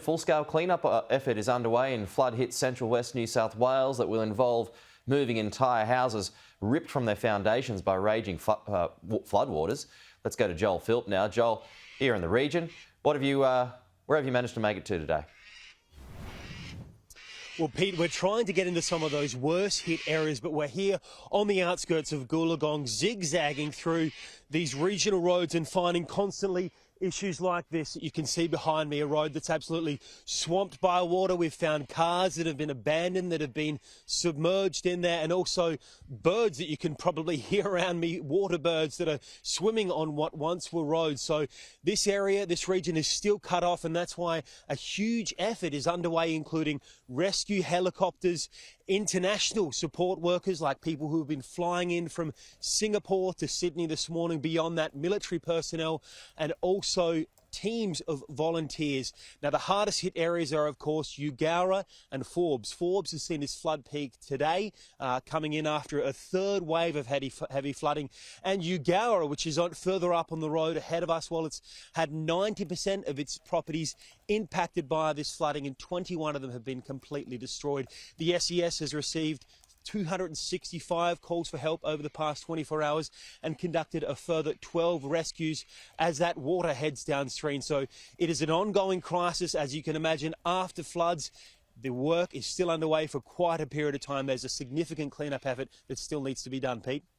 Full-scale clean-up effort is underway in flood-hit Central West New South Wales that will involve moving entire houses ripped from their foundations by raging floodwaters. Let's go to Joel Philp now. Joel, here in the region, where have you managed to make it to today? Well, Pete, we're trying to get into some of those worst hit areas, but we're here on the outskirts of Goolagong, zigzagging through these regional roads and finding constantly issues like this. You can see behind me a road that's absolutely swamped by water. We've found cars that have been abandoned, that have been submerged in there, and also birds that you can probably hear around me, water birds that are swimming on what once were roads. So this area, this region is still cut off, and that's why a huge effort is underway, including rescue helicopters, international support workers like people who have been flying in from Singapore to Sydney this morning, beyond that military personnel, and also teams of volunteers. Now, the hardest hit areas are, of course, Eugowra and Forbes. Forbes has seen its flood peak today, coming in after a third wave of heavy flooding. And Eugowra, which is further up on the road ahead of us, well, it's had 90% of its properties impacted by this flooding, and 21 of them have been completely destroyed. The SES has received 265 calls for help over the past 24 hours and conducted a further 12 rescues as that water heads downstream. So it is an ongoing crisis, as you can imagine, after floods. The work is still underway for quite a period of time. There's a significant cleanup effort that still needs to be done, Pete.